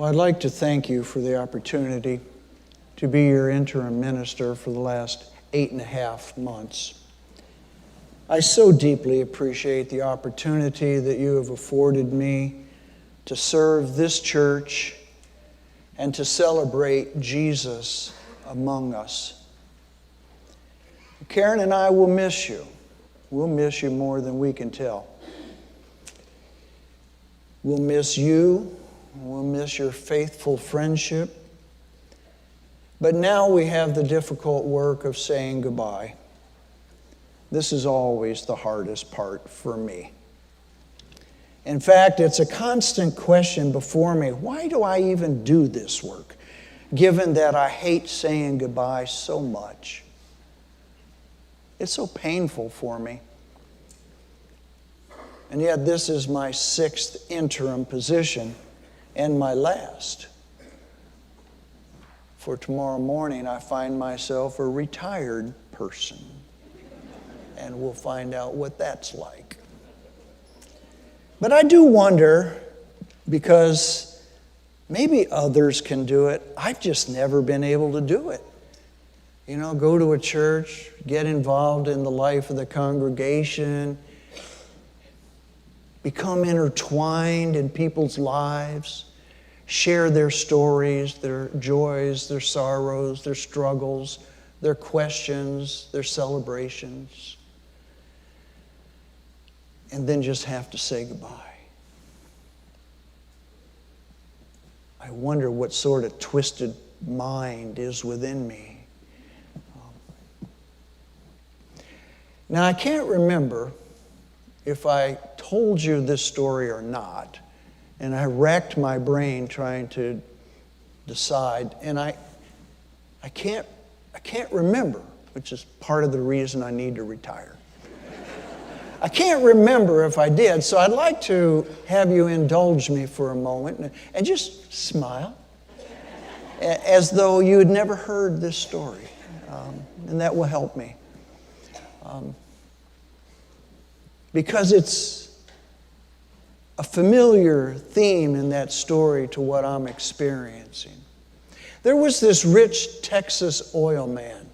Well, I'd like to thank you for the opportunity to be your interim minister for the last 8.5 months. I so deeply appreciate the opportunity that you have afforded me to serve this church and to celebrate Jesus among us. Karen and I will miss you. We'll miss you more than we can tell. We'll miss you. We'll miss your faithful friendship. But now we have the difficult work of saying goodbye. This is always the hardest part for me. In fact, it's a constant question before me. Why do I even do this work, given that I hate saying goodbye so much? It's so painful for me. And yet this is my 6th interim position and my last. For tomorrow morning, I find myself a retired person. And we'll find out what that's like. But I do wonder, because maybe others can do it. I've just never been able to do it. You know, go to a church, get involved in the life of the congregation, become intertwined in people's lives, share their stories, their joys, their sorrows, their struggles, their questions, their celebrations, and then just have to say goodbye. I wonder what sort of twisted mind is within me. Now, I can't remember if I told you this story or not, and I racked my brain trying to decide, and I can't remember, which is part of the reason I need to retire. I can't remember if I did, so I'd like to have you indulge me for a moment and just smile, as though you had never heard this story, and that will help me. Because it's a familiar theme in that story to what I'm experiencing. There was this rich Texas oil man.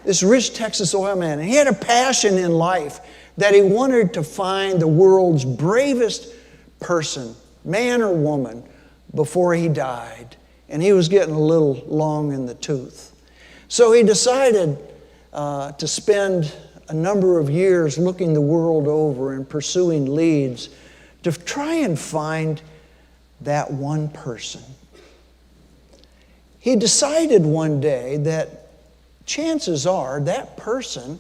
This rich Texas oil man, and he had a passion in life that he wanted to find the world's bravest person, man or woman, before he died. And he was getting a little long in the tooth. So he decided to spend a number of years looking the world over and pursuing leads to try and find that one person. He decided one day that chances are that person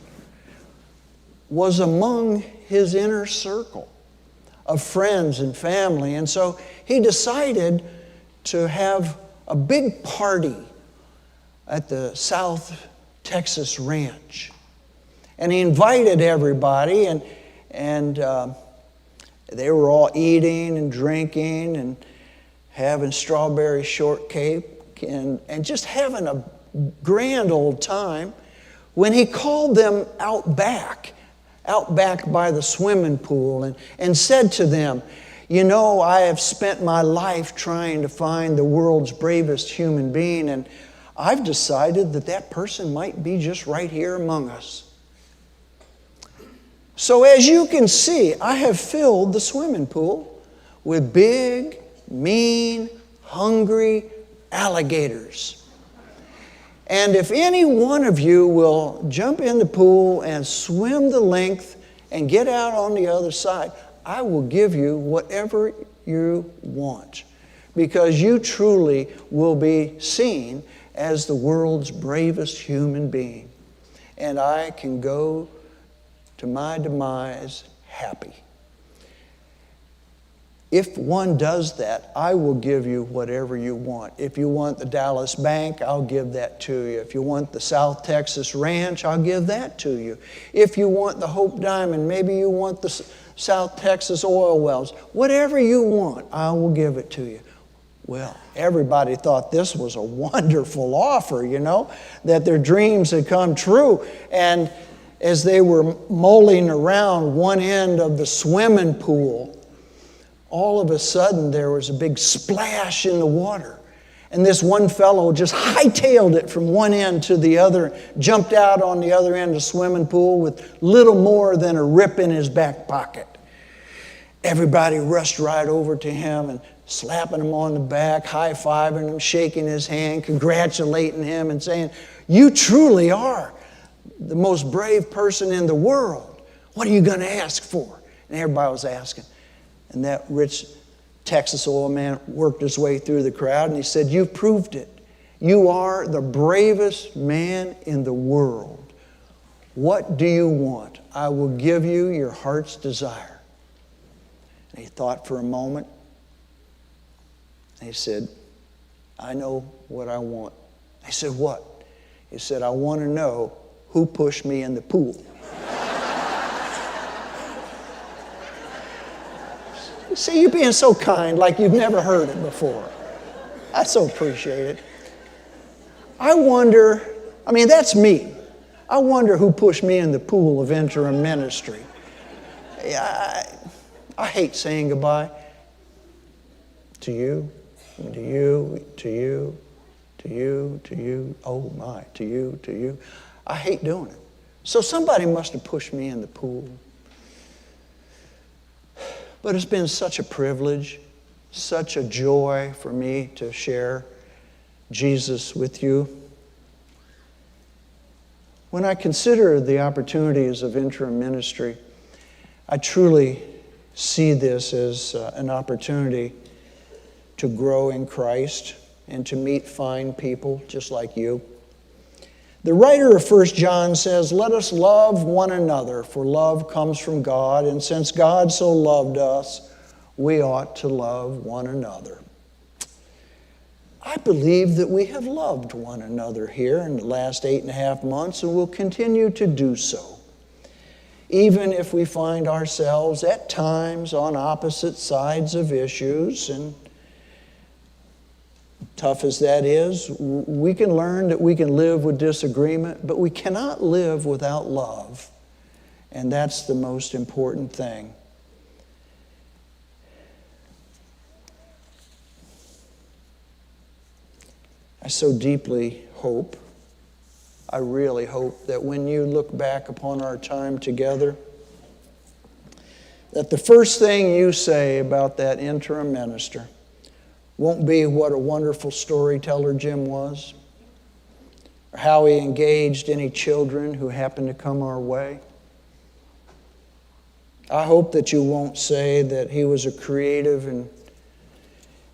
was among his inner circle of friends and family. And so he decided to have a big party at the South Texas ranch. And he invited everybody, and they were all eating and drinking and having strawberry shortcake and just having a grand old time, when he called them out back by the swimming pool and said to them, "You know, I have spent my life trying to find the world's bravest human being, and I've decided that person might be just right here among us. So as you can see, I have filled the swimming pool with big, mean, hungry alligators. And if any one of you will jump in the pool and swim the length and get out on the other side, I will give you whatever you want, because you truly will be seen as the world's bravest human being. And I can go to my demise happy. If one does that, I will give you whatever you want. If you want the Dallas Bank, I'll give that to you. If you want the South Texas Ranch, I'll give that to you. If you want the Hope Diamond, maybe you want the South Texas oil wells, whatever you want, I will give it to you." Well, everybody thought this was a wonderful offer, that their dreams had come true. And as they were mulling around one end of the swimming pool, all of a sudden there was a big splash in the water. And this one fellow just hightailed it from one end to the other, jumped out on the other end of the swimming pool with little more than a rip in his back pocket. Everybody rushed right over to him and slapping him on the back, high-fiving him, shaking his hand, congratulating him and saying, "You truly are the most brave person in the world. What are you going to ask for?" And everybody was asking. And that rich Texas oil man worked his way through the crowd and he said, "You've proved it. You are the bravest man in the world. What do you want? I will give you your heart's desire." And he thought for a moment. And he said, "I know what I want." I said, "What?" He said, "I want to know who pushed me in the pool." See, you're being so kind, like you've never heard it before. I so appreciate it. I wonder, that's me. I wonder who pushed me in the pool of interim ministry. I hate saying goodbye to you, and to you, to you, to you, to you, oh my, to you, to you. I hate doing it. So somebody must have pushed me in the pool. But it's been such a privilege, such a joy for me to share Jesus with you. When I consider the opportunities of interim ministry, I truly see this as an opportunity to grow in Christ and to meet fine people just like you. The writer of 1 John says, "Let us love one another, for love comes from God, and since God so loved us, we ought to love one another." I believe that we have loved one another here in the last 8.5 months and will continue to do so, even if we find ourselves at times on opposite sides of issues. And tough as that is, we can learn that we can live with disagreement, but we cannot live without love. And that's the most important thing. I so deeply hope, I really hope that when you look back upon our time together, that the first thing you say about that interim minister won't be what a wonderful storyteller Jim was, or how he engaged any children who happened to come our way. I hope that you won't say that he was a creative and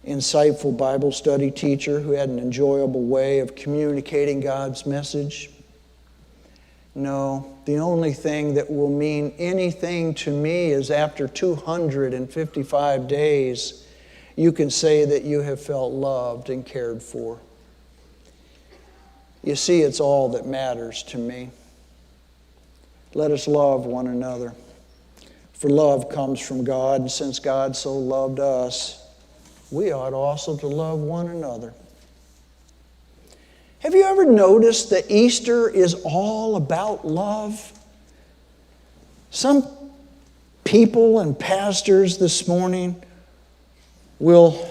insightful Bible study teacher who had an enjoyable way of communicating God's message. No, the only thing that will mean anything to me is after 255 days, you can say that you have felt loved and cared for. You see, it's all that matters to me. Let us love one another. For love comes from God, and since God so loved us, we ought also to love one another. Have you ever noticed that Easter is all about love? Some people and pastors this morning will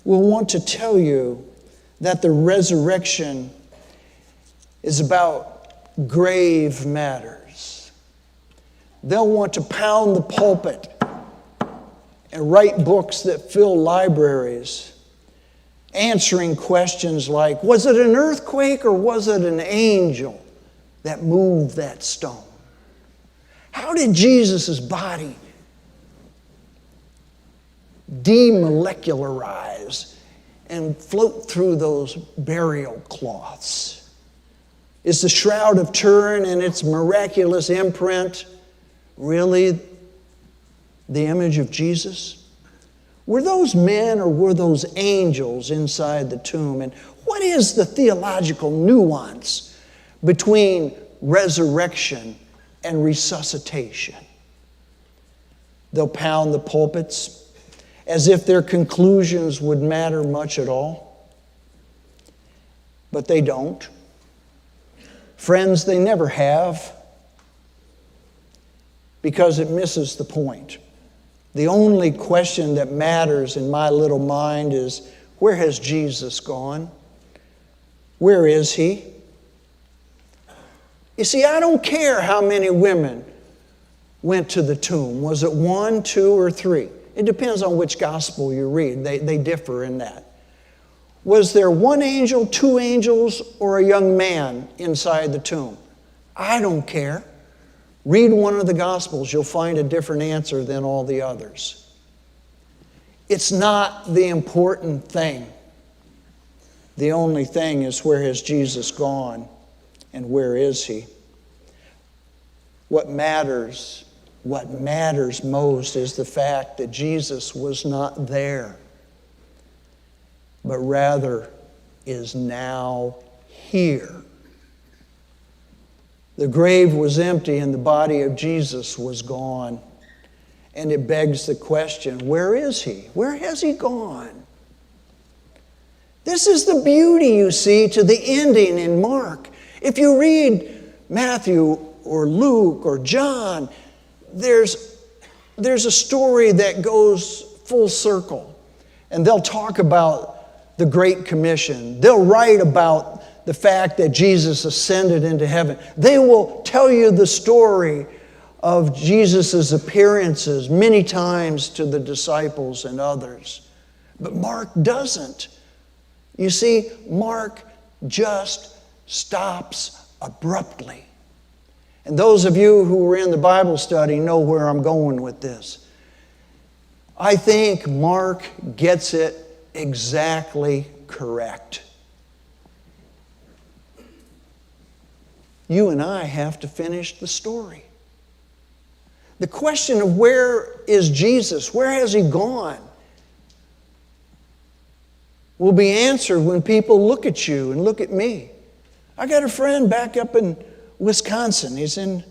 want to tell you that the resurrection is about grave matters. They'll want to pound the pulpit and write books that fill libraries, answering questions like, was it an earthquake or was it an angel that moved that stone? How did Jesus' body demolecularize and float through those burial cloths? Is the Shroud of Turin and its miraculous imprint really the image of Jesus? Were those men or were those angels inside the tomb? And what is the theological nuance between resurrection and resuscitation? They'll pound the pulpits as if their conclusions would matter much at all. But they don't. Friends, they never have, because it misses the point. The only question that matters in my little mind is, where has Jesus gone? Where is he? You see, I don't care how many women went to the tomb. Was it 1, 2, or 3? It depends on which gospel you read. They differ in that. Was there 1 angel, 2 angels, or a young man inside the tomb? I don't care. Read one of the gospels. You'll find a different answer than all the others. It's not the important thing. The only thing is, where has Jesus gone and where is he? What matters most is the fact that Jesus was not there, but rather is now here. The grave was empty and the body of Jesus was gone. And it begs the question, where is he? Where has he gone? This is the beauty, you see, to the ending in Mark. If you read Matthew or Luke or John, there's a story that goes full circle. And they'll talk about the Great Commission. They'll write about the fact that Jesus ascended into heaven. They will tell you the story of Jesus' appearances many times to the disciples and others. But Mark doesn't. You see, Mark just stops abruptly. And those of you who were in the Bible study know where I'm going with this. I think Mark gets it exactly correct. You and I have to finish the story. The question of where is Jesus, where has he gone, will be answered when people look at you and look at me. I got a friend back up in Wisconsin. He's in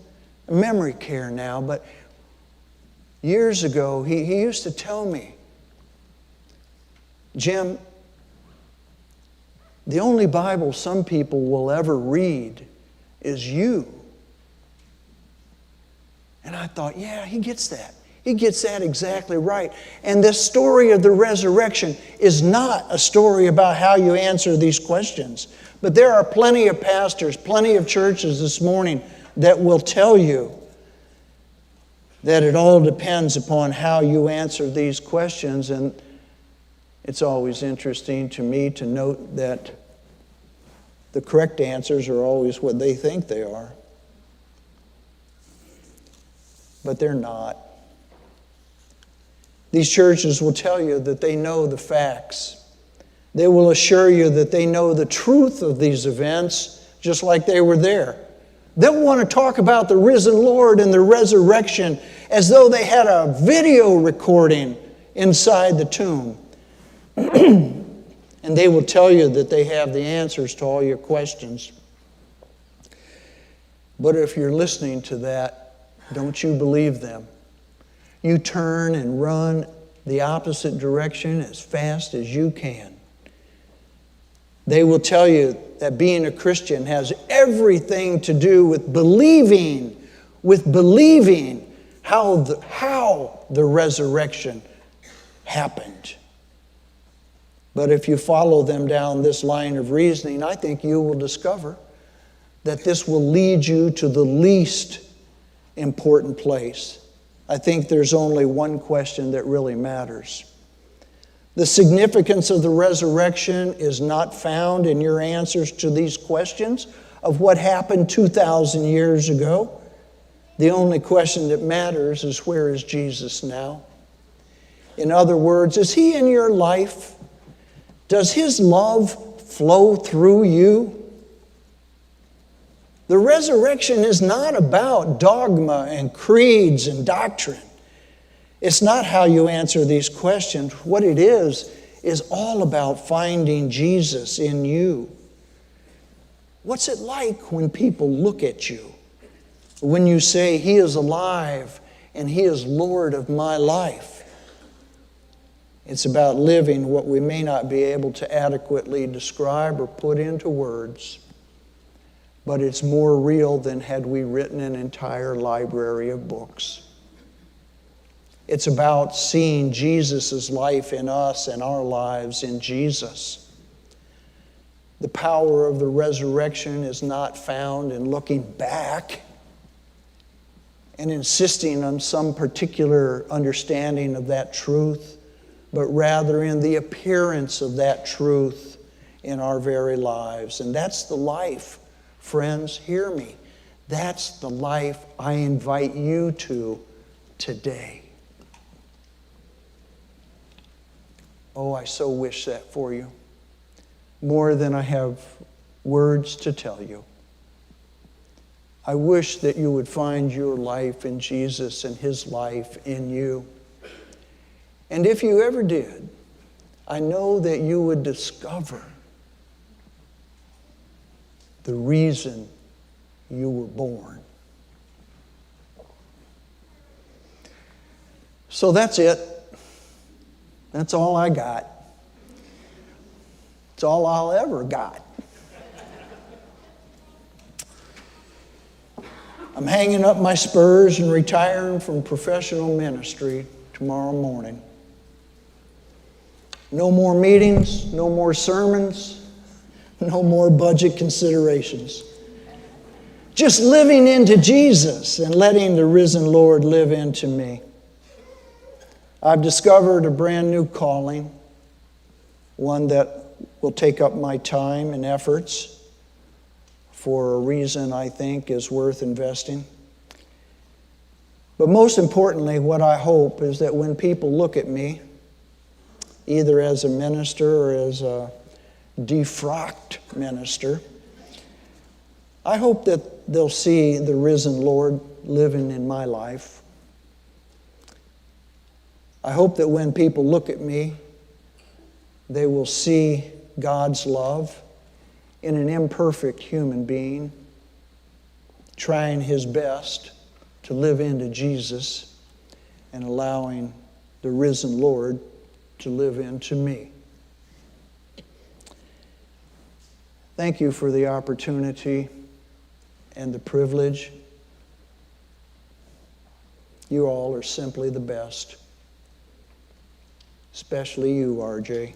memory care now, but years ago he used to tell me, Jim, the only Bible some people will ever read is you. And I thought, yeah, he gets that. He gets that exactly right. And this story of the resurrection is not a story about how you answer these questions. But there are plenty of pastors, plenty of churches this morning that will tell you that it all depends upon how you answer these questions. And it's always interesting to me to note that the correct answers are always what they think they are. But they're not. These churches will tell you that they know the facts. They will assure you that they know the truth of these events, just like they were there. They'll want to talk about the risen Lord and the resurrection as though they had a video recording inside the tomb. And they will tell you that they have the answers to all your questions. But if you're listening to that, don't you believe them. You turn and run the opposite direction as fast as you can. They will tell you that being a Christian has everything to do with believing how the resurrection happened. But if you follow them down this line of reasoning, I think you will discover that this will lead you to the least important place. I think there's only one question that really matters. The significance of the resurrection is not found in your answers to these questions of what happened 2,000 years ago. The only question that matters is, where is Jesus now? In other words, is he in your life? Does his love flow through you? The resurrection is not about dogma and creeds and doctrine. It's not how you answer these questions. What it is all about finding Jesus in you. What's it like when people look at you? When you say, he is alive and he is Lord of my life. It's about living what we may not be able to adequately describe or put into words. But it's more real than had we written an entire library of books. It's about seeing Jesus' life in us and our lives in Jesus. The power of the resurrection is not found in looking back and insisting on some particular understanding of that truth, but rather in the appearance of that truth in our very lives. And that's the life, friends, hear me. That's the life I invite you to today. Oh, I so wish that for you, more than I have words to tell you. I wish that you would find your life in Jesus and His life in you. And if you ever did, I know that you would discover the reason you were born. So that's it. That's all I got. It's all I'll ever got. I'm hanging up my spurs and retiring from professional ministry tomorrow morning. No more meetings, no more sermons, no more budget considerations. Just living into Jesus and letting the risen Lord live into me. I've discovered a brand new calling, one that will take up my time and efforts for a reason I think is worth investing. But most importantly, what I hope is that when people look at me, either as a minister or as a defrocked minister, I hope that they'll see the risen Lord living in my life. I hope that when people look at me, they will see God's love in an imperfect human being, trying his best to live into Jesus and allowing the risen Lord to live into me. Thank you for the opportunity and the privilege. You all are simply the best. Especially you, RJ.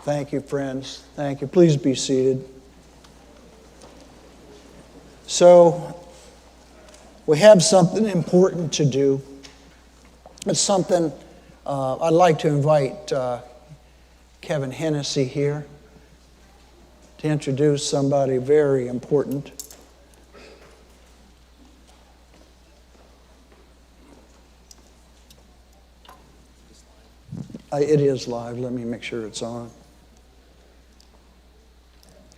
Thank you, friends. Thank you. Please be seated. So, we have something important to do. It's something I'd like to invite Kevin Hennessy here to introduce somebody very important. It is live. Let me make sure it's on.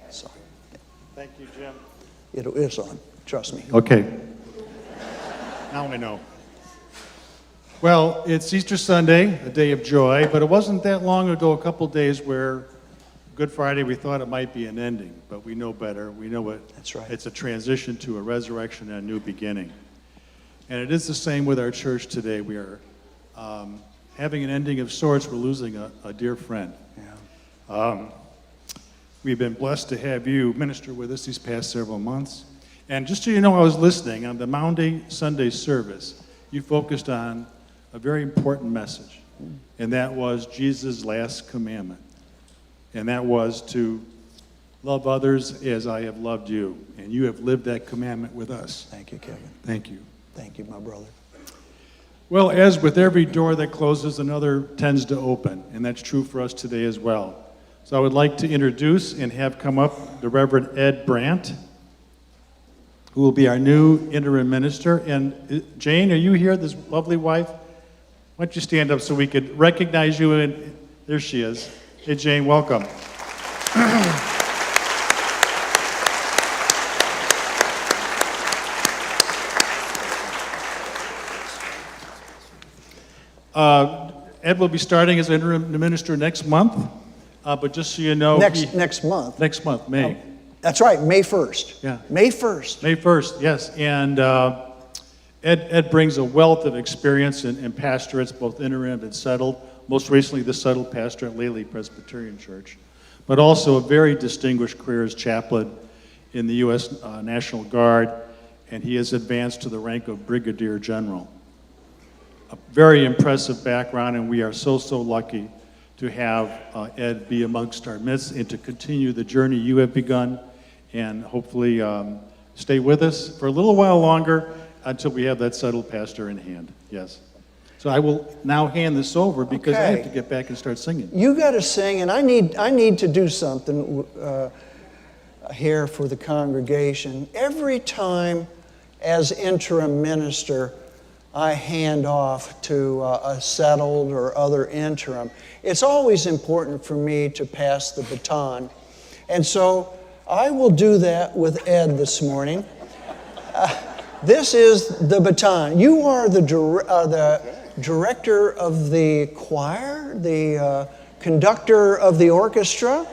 So, Thank you, Jim. it is on. Trust me. Okay. Now I know. Well, it's Easter Sunday, a day of joy, but it wasn't that long ago, a couple days, where Good Friday we thought it might be an ending, but we know better. We know That's right. It's a transition to a resurrection and a new beginning. And it is the same with our church today. We are having an ending of sorts. We're losing a dear friend. Yeah. We've been blessed to have you minister with us these past several months. And just so you know, I was listening on the Maundy Sunday service. You focused on a very important message, and that was Jesus' last commandment. And that was to love others as I have loved you. And you have lived that commandment with us. Thank you, Kevin. Thank you. Thank you, my brother. Well, as with every door that closes, another tends to open, and that's true for us today as well. So I would like to introduce and have come up the Reverend Ed Brandt, who will be our new interim minister. And Jane, are you here, this lovely wife? Why don't you stand up so we could recognize you? And there she is. Hey, Jane, welcome. Ed will be starting as interim minister next month, but just so you know... Next month. Next month, May. That's right, May 1st. Yeah. May 1st. May 1st, yes. And Ed brings a wealth of experience in pastorates, both interim and settled. Most recently, the settled pastor at Lely Presbyterian Church, but also a very distinguished career as chaplain in the U.S. National Guard, and he has advanced to the rank of Brigadier General. A very impressive background, and we are so lucky to have Ed be amongst our midst and to continue the journey you have begun, and hopefully stay with us for a little while longer until we have that settled pastor in hand. Yes. So I will now hand this over because I have to get back and start singing. You got to sing, and I need to do something here for the congregation. Every time as interim minister, I hand off to a settled or other interim, it's always important for me to pass the baton. And so I will do that with Ed this morning. This is the baton. You are the director of the choir, the conductor of the orchestra,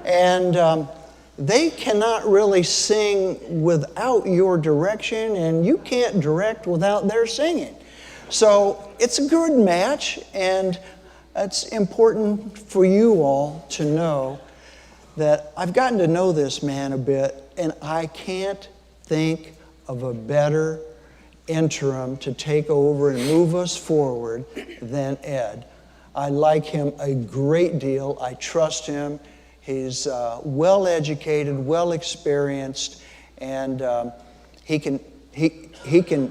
and they cannot really sing without your direction, and you can't direct without their singing. So it's a good match, and it's important for you all to know that I've gotten to know this man a bit, and I can't think of a better interim to take over and move us forward than Ed. I like him a great deal. I trust him. He's well educated, well experienced, and he can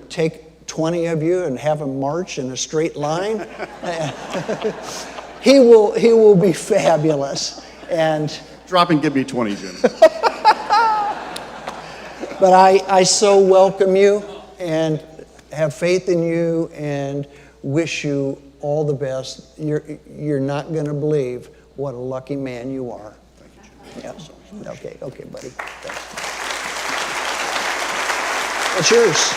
take 20 of you and have them march in a straight line. He will be fabulous. And drop and give me 20, Jim. But I so welcome you and have faith in you and wish you all the best. You're not going to believe what a lucky man you are. Yes. Okay, buddy. Thanks. It's yours.